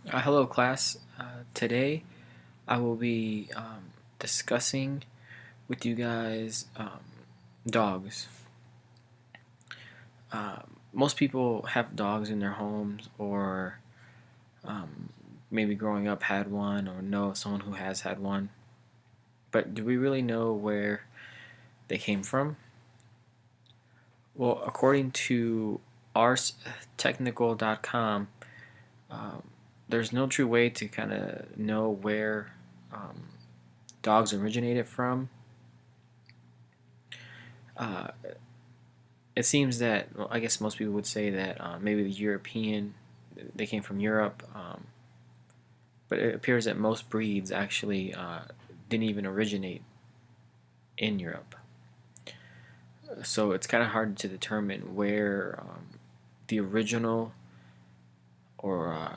Hello, class. Today I will be discussing with you guys dogs. Most people have dogs in their homes, or um, maybe growing up had one, or know someone who has had one. But do we really know where they came from? Well, according to arstechnical.com, um, there's no true way to kind of know where um, dogs originated from. Uh, it seems that, well, I guess most people would say that maybe they came from Europe, but it appears that most breeds actually didn't even originate in Europe. So it's kind of hard to determine where the original or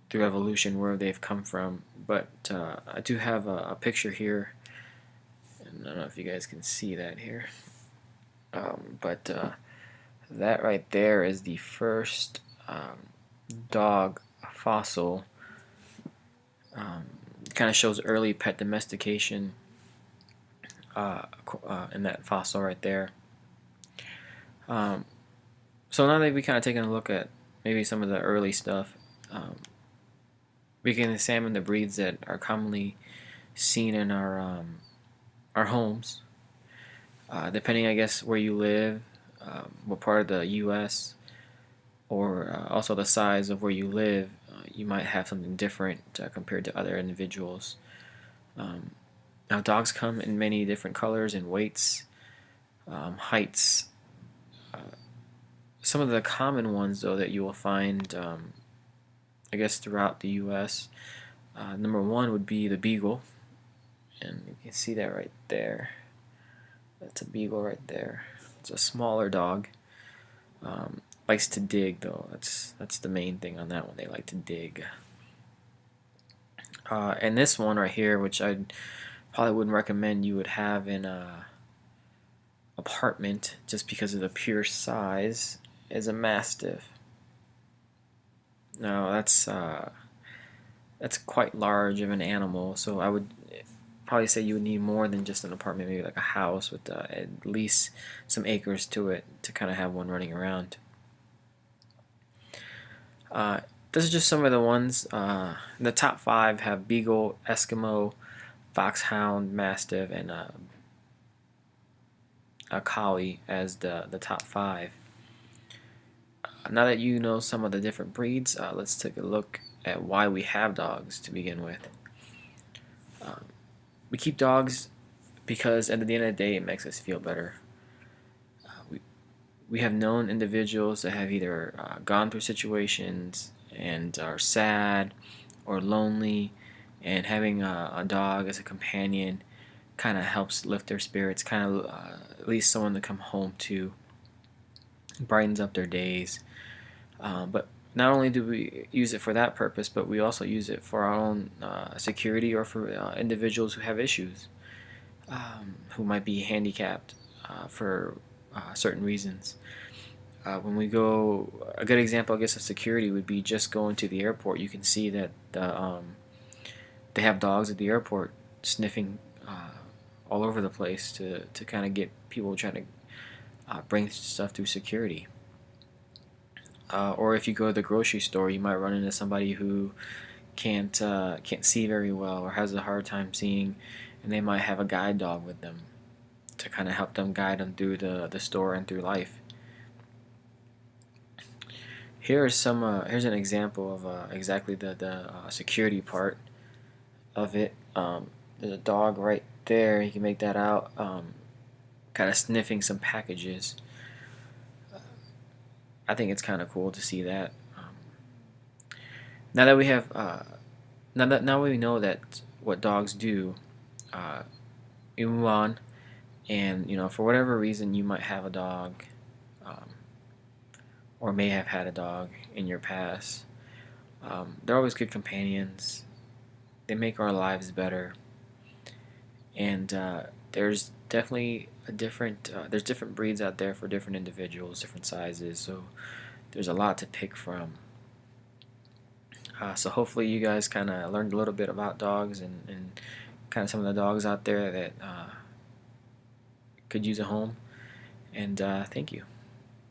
through evolution where they've come from. But I do have a picture here, and I don't know if you guys can see that here. But that right there is the first dog fossil. Um, kind of shows early pet domestication uh, in that fossil right there. Um, so now that we kind of taken a look at maybe some of the early stuff, um, we can examine the breeds that are commonly seen in our homes. Depending, I guess, where you live, what part of the U.S., or also the size of where you live, you might have something different compared to other individuals. Um, Now, dogs come in many different colors and weights, heights. Uh, some of the common ones, though, that you will find, I guess, throughout the U.S. Number one would be the beagle, and you can see that right there. That's a beagle right there. It's a smaller dog. Likes to dig, though. That's the main thing on that one. They like to dig. And this one right here, which I probably wouldn't recommend you would have in a apartment just because of the pure size, is a mastiff. Now that's quite large of an animal, so I would probably say you would need more than just an apartment, maybe like a house with at least some acres to it to kind of have one running around. Uh, this is just some of the ones. The top five have beagle, Eskimo, foxhound, mastiff, and a collie as the top five. Now that you know some of the different breeds, let's take a look at why we have dogs to begin with. Um, we keep dogs because at the end of the day, it makes us feel better. We have known individuals that have either gone through situations and are sad or lonely, and having a dog as a companion kind of helps lift their spirits, kind of at least someone to come home to, brightens up their days. But not only do we use it for that purpose, but we also use it for our own security, or for individuals who have issues, who might be handicapped for certain reasons. When we go, a good example, I guess, of security would be just going to the airport. You can see that they have dogs at the airport sniffing all over the place to kind of get people trying to bring stuff through security. Or if you go to the grocery store, you might run into somebody who can't see very well or has a hard time seeing, and they might have a guide dog with them to kind of help them guide them through the store and through life. Here's an example of exactly the security part of it. There's a dog right there. You can make that out, kind of sniffing some packages. I think it's kind of cool to see that. Now that we have, now we know that what dogs do, uh, we move on. And for whatever reason, you might have a dog, um, or may have had a dog in your past. They're always good companions. They make our lives better, and there's definitely there's different breeds out there for different individuals, different sizes. So there's a lot to pick from. So hopefully you guys kind of learned a little bit about dogs and kind of some of the dogs out there that could use a home. And thank you.